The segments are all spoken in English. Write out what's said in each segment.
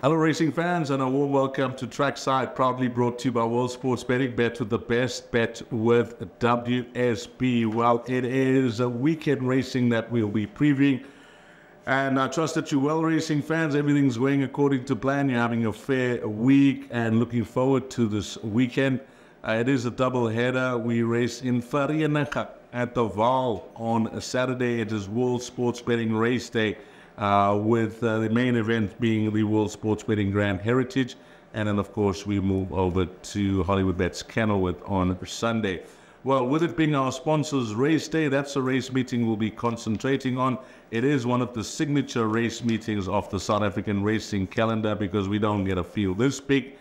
Hello racing fans, and a warm welcome to Trackside, proudly brought to you by World Sports Betting. Bet with the best, bet with WSB. Well, it is a weekend racing that we'll be previewing, and I trust that you're well, racing fans. Everything's going according to plan. You're having a fair week and looking forward to this weekend. It is a double header. We race in Vereniging at the Vaal on a Saturday. It is World Sports Betting Race Day. With the main event being the World Sports Betting Grand Heritage, and then of course we move over to Hollywood Bets Kenilworth on Sunday. Well, with it being our sponsors race day, that's a race meeting we'll be concentrating on. It is one of the signature race meetings of the South African racing calendar, because we don't get a field this big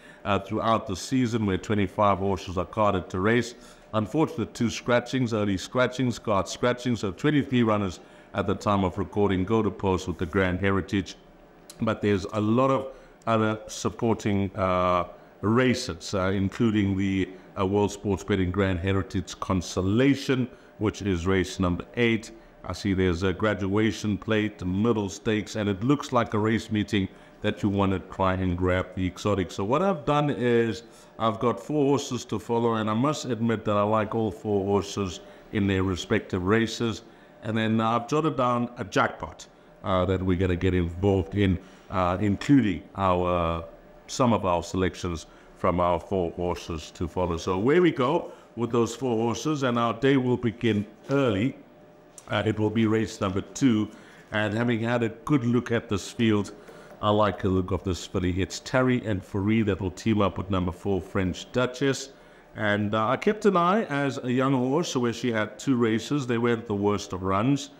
throughout the season, where 25 horses are carded to race. Unfortunate two scratchings, early scratchings, card scratchings, so 23 runners at the time of recording go to post with the Grand Heritage. But there's a lot of other supporting races, including the World Sports Betting Grand Heritage Consolation, which is race number 8. I see there's a graduation plate, a middle stakes, and it looks like a race meeting that you want to try and grab the exotic. So what I've done is I've got 4 horses to follow, and I must admit that I like all 4 horses in their respective races. And then I've jotted down a jackpot that we're going to get involved in, including some of our selections from our 4 horses to follow. So where we go with those 4 horses, and our day will begin early. It will be race number 2. And having had a good look at this field, I like the look of this filly. It's Terry and Farid that will team up with number 4, French Duchess. And I kept an eye as a young horse where she had 2 races. They weren't the worst of runs.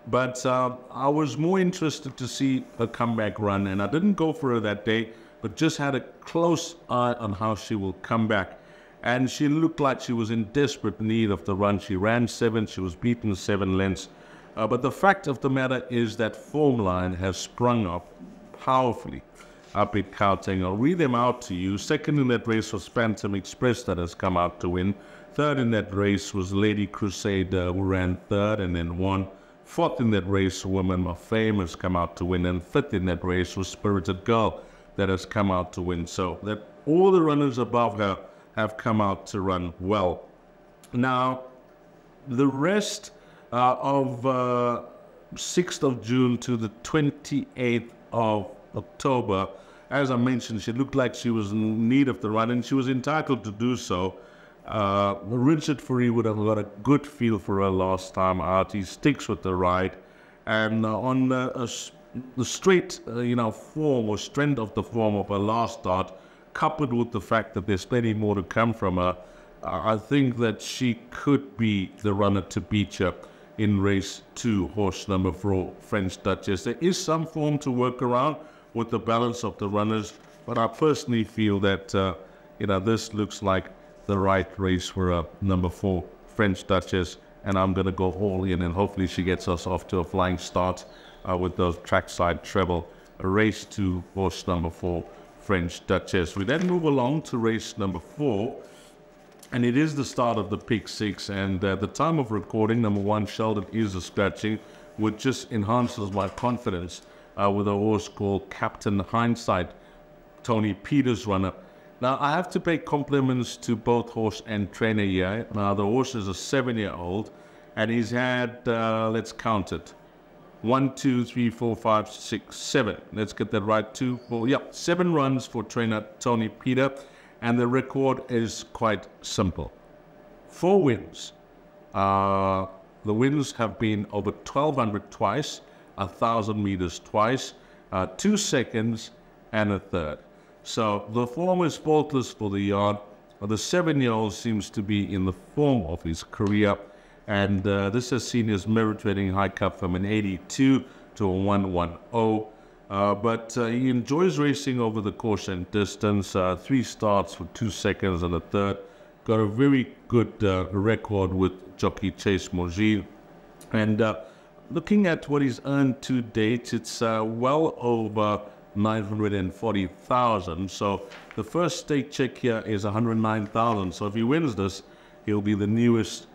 But I was more interested to see her comeback run. And I didn't go for her that day, but just had a close eye on how she will come back. And she looked like she was in desperate need of the run. She ran 7. She was beaten 7 lengths. But the fact of the matter is that form line has sprung up powerfully up in Gauteng. I'll read them out to you. Second in that race was Phantom Express, that has come out to win. Third in that race was Lady Crusader, who ran 3rd and then won. 4th in that race, Woman of Fame, has come out to win. And 5th in that race was Spirited Girl, that has come out to win. So that all the runners above her have come out to run well. Now, the rest of 6th of June to the 28th of October, as I mentioned, she looked like she was in need of the run, and she was entitled to do so. Richard Fourie would have got a good feel for her last time out. He sticks with the ride, and on the straight, form or strength of the form of her last start, coupled with the fact that there's plenty more to come from her, I think that she could be the runner to beat her in race 2, horse number 4, French Duchess. There is some form to work around with the balance of the runners, but I personally feel that this looks like the right race for number 4, French Duchess, and I'm going to go all in, and hopefully she gets us off to a flying start with those trackside treble. Race 2, horse number 4, French Duchess. We then move along to race number 4, and it is the start of the Pick 6, and at the time of recording, number 1, Sheldon is a scratching, which just enhances my confidence with a horse called Captain Hindsight, Tony Peters' runner. Now, I have to pay compliments to both horse and trainer here. Now, the horse is a 7-year-old, and he's had, let's count it, 1, 2, 3, 4, 5, 6, 7. Let's get that right, 2, 4, 7 runs for trainer Tony Peter, and the record is quite simple. 4 wins. The wins have been over 1,200 twice, 1,000 meters twice, 2 seconds, and a third. So the form is faultless for the yard. The 7-year-old seems to be in the form of his career, and this has seen his merit rating hike up from an 82 to a 110. But he enjoys racing over the course and distance. 3 starts for 2 seconds and a third. Got a very good record with jockey Chase Morgine. And looking at what he's earned to date, it's well over 940,000. So the first stake check here is 109,000. So if he wins this, he'll be the newest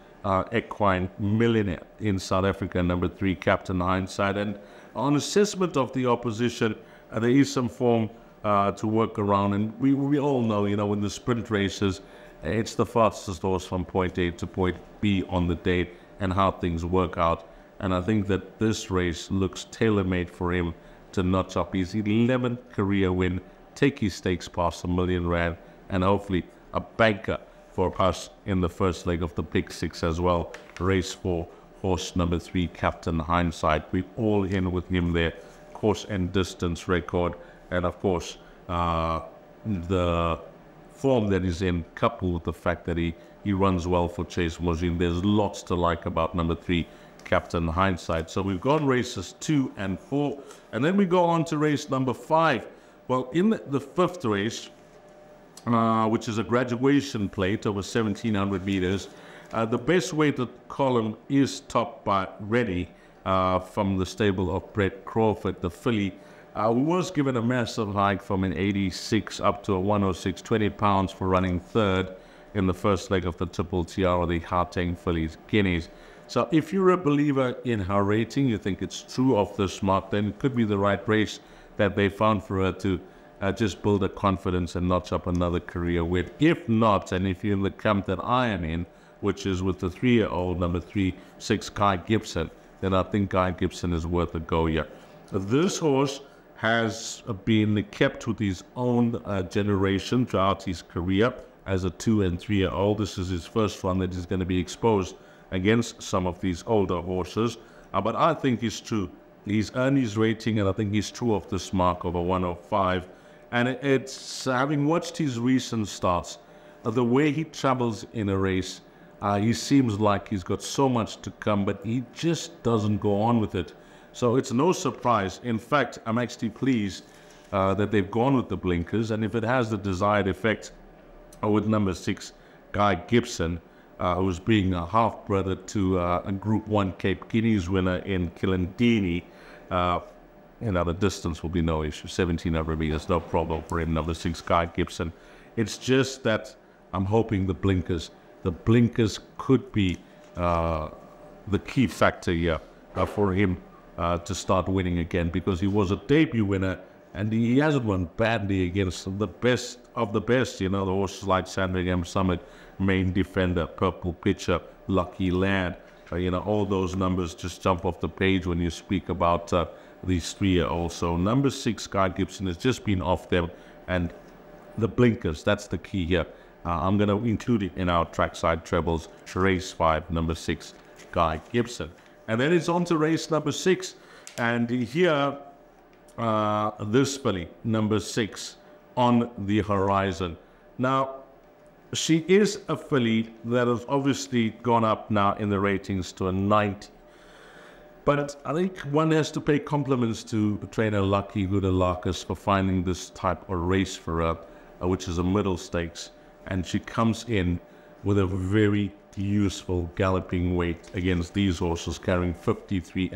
equine millionaire in South Africa, number 3, Captain Hindsight. And on assessment of the opposition, there is some form to work around. And we all know, you know, in the sprint races, it's the fastest horse from point A to point B on the day and how things work out. And I think that this race looks tailor-made for him to notch up his 11th career win, take his stakes past R1 million, and hopefully a banker for us in the first leg of the Pick 6 as well. Race 4, horse number 3, Captain Hindsight. We're all in with him there. Course and distance record, and of course the form that he's in, coupled with the fact that he runs well for Chase Mojin. There's lots to like about number 3, Captain Hindsight. So we've gone races 2 and 4, and then we go on to race number 5. Well, in the 5th race, which is a graduation plate over 1,700 meters, the best weighted column is topped by Ready from the stable of Brett Crawford, the filly, who was given a massive hike from an 86 up to a 106, 20 pounds for running third in the first leg of the Triple TR, the Gauteng Fillies Guineas. So if you're a believer in her rating, you think it's true off this mark, then it could be the right race that they found for her to just build a confidence and notch up another career win. If not, and if you're in the camp that I am in, which is with the 3-year-old number 3, 6, Guy Gibson, then I think Guy Gibson is worth a go here. This horse has been kept with his own generation throughout his career as a 2- and 3-year-old. This is his first run that is going to be exposed against some of these older horses. But I think he's true. He's earned his rating, and I think he's true of this mark of a 105. And it's, having watched his recent starts, the way he travels in a race, he seems like he's got so much to come, but he just doesn't go on with it. So it's no surprise. In fact, I'm actually pleased that they've gone with the blinkers, and if it has the desired effect with number 6, Guy Gibson, who's being a half-brother to a Group 1 Cape Guineas winner in Kilindini, you know, the distance will be no issue. 1,700 meters, no problem for him, number 6, Guy Gibson. It's just that I'm hoping the blinkers could be the key factor here for him to start winning again, because he was a debut winner and he hasn't run badly against the best of the best. You know, the horses like Sandringham Summit, Main Defender, Purple Pitcher, Lucky Lad. You know, all those numbers just jump off the page when you speak about these 3-year-olds. So number 6, Guy Gibson, has just been off them, and the blinkers, that's the key here. I'm going to include it in our trackside trebles. Race 5, number 6, Guy Gibson. And then it's on to race number 6. And here, this filly, number 6, on the horizon. Now, she is a filly that has obviously gone up now in the ratings to a 90. But I think one has to pay compliments to trainer Lucky Hudalakis for finding this type of race for her, which is a middle stakes. And she comes in with a very useful galloping weight against these horses, carrying 53.5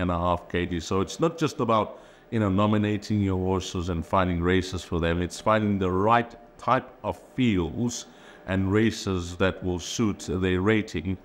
kg. So it's not just about, you know, nominating your horses and finding races for them. It's finding the right type of fields and races that will suit their rating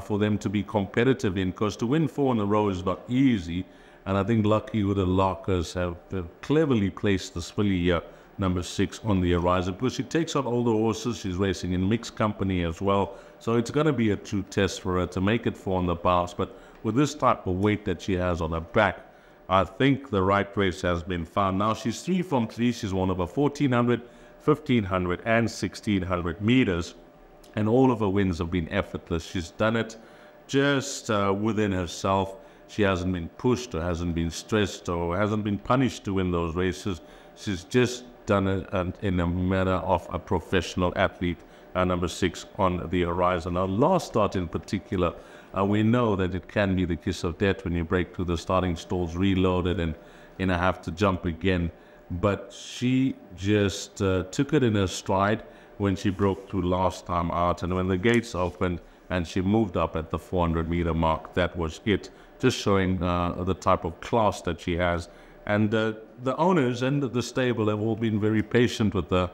for them to be competitive in, because to win 4 in a row is not easy. And I think Lucky Hudalakis have cleverly placed this filly here, number 6, on the horizon, because she takes on older horses. She's racing in mixed company as well, so it's going to be a true test for her to make it 4 on the bounce. But with this type of weight that she has on her back, I think the right race has been found. Now she's 3 from 3. She's won over 1,400, 1,500 and 1,600 meters, and all of her wins have been effortless. She's done it just within herself. She hasn't been pushed or hasn't been stressed or hasn't been punished to win those races. She's just done it in a manner of a professional athlete, number 6 on the horizon. Now, last start in particular, we know that it can be the kiss of death when you break through the starting stalls reloaded and, you know, have to jump again. But she just took it in her stride when she broke through last time out, and when the gates opened and she moved up at the 400-meter mark, that was it. Just showing the type of class that she has. And the owners and the stable have all been very patient with her,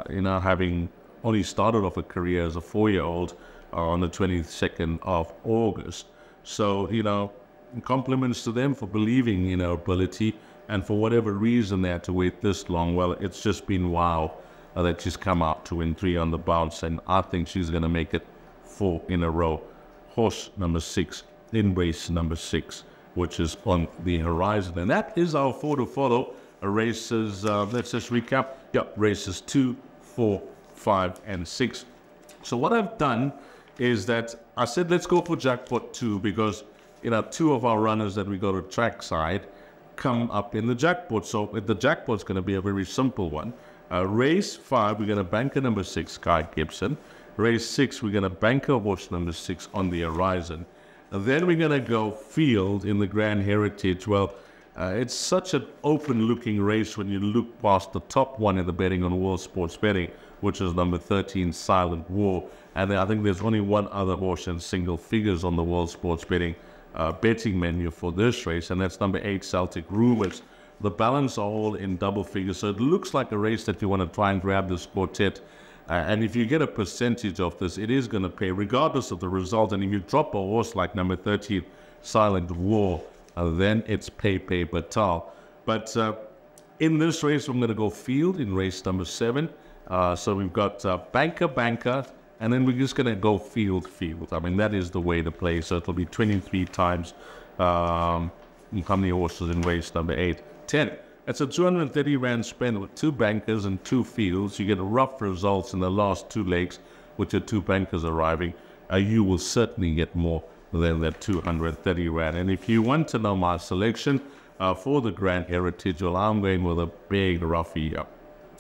you know, having only started off a career as a 4-year-old on the 22nd of August. So, you know, compliments to them for believing in her ability. And for whatever reason they had to wait this long, well, it's just been wow that she's come out to win 3 on the bounce, and I think she's going to make it 4 in a row. Horse number 6 in race number 6, which is on the horizon. And that is our 4 to follow. Races, let's just recap. Yep, races 2, 4, 5, and 6. So what I've done is that I said let's go for Jackpot 2, because 2 of our runners that we go to trackside come up in the Jackpot. So the Jackpot's going to be a very simple one. Race 5, we're going to bank a number 6, Sky Gibson. Race 6, we're going to bank a horse number 6 on the horizon. And then we're going to go field in the Grand Heritage. Well, it's such an open-looking race when you look past the top one in the betting on World Sports Betting, which is number 13, Silent War. And I think there's only one other horse in single figures on the World Sports Betting betting menu for this race, and that's number 8, Celtic Rumors. The balance are all in double figures, so it looks like a race that you want to try and grab this quartet. And if you get a percentage of this, it is going to pay regardless of the result. And if you drop a horse like number 13, Silent War, then it's pay batal. But in this race, I'm going to go field in race number 7. So we've got banker, and then we're just going to go field. I mean, that is the way to play. So it'll be 23 times how many horses in race number 8? 10. It's a 230 rand spend with 2 bankers and 2 fields. You get rough results in the last 2 legs with your 2 bankers arriving. You will certainly get more than that 230 rand. And if you want to know my selection for the Grand Heritage, well, I'm going with a big roughy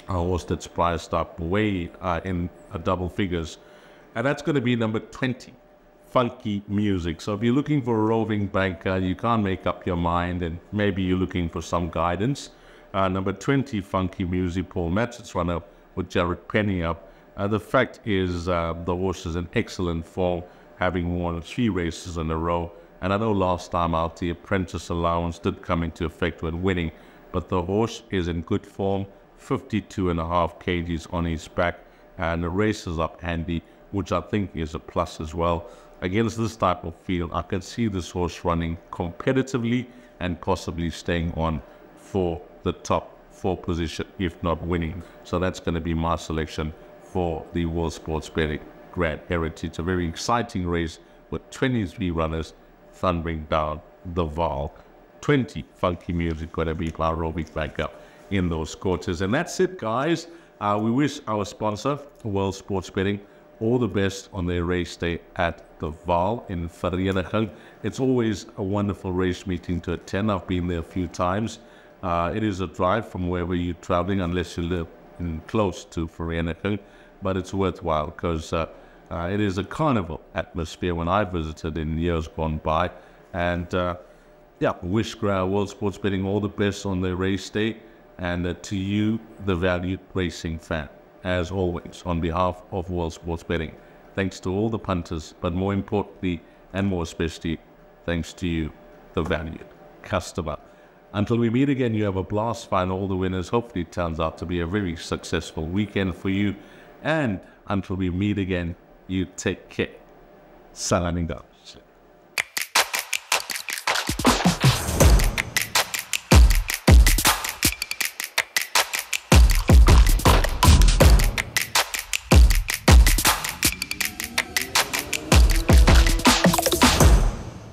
horse that's priced up way in double figures. And that's going to be number 20. Funky Music. So if you're looking for a roving banker, you can't make up your mind, and maybe you're looking for some guidance. Number 20, Funky Music, Paul Matchett's runner with Jared Penny up. The fact is the horse is in excellent form, having won 3 races in a row. And I know last time out the apprentice allowance did come into effect when winning, but the horse is in good form, 52.5 kgs on his back, and the race is up handy, which I think is a plus as well. Against this type of field, I can see this horse running competitively and possibly staying on for the top 4 position, if not winning. So that's going to be my selection for the World Sports Betting Grand Heritage. A very exciting race with 23 runners thundering down the Vaal. 20 Funky Music going to be our aerobic backup in those quarters. And that's it, guys. We wish our sponsor, World Sports Betting, all the best on their race day at the Vaal in Vereniging. It's always a wonderful race meeting to attend. I've been there a few times. It is a drive from wherever you're traveling, unless you live close to Vereniging, but it's worthwhile because it is a carnival atmosphere when I visited in years gone by. And yeah, wish World Sports Betting all the best on their race day, and to you, the valued racing fan. As always, on behalf of World Sports Betting, thanks to all the punters, but more importantly and more especially, thanks to you, the valued customer. Until we meet again, you have a blast, find all the winners. Hopefully it turns out to be a very successful weekend for you. And until we meet again, you take care. Salaminga.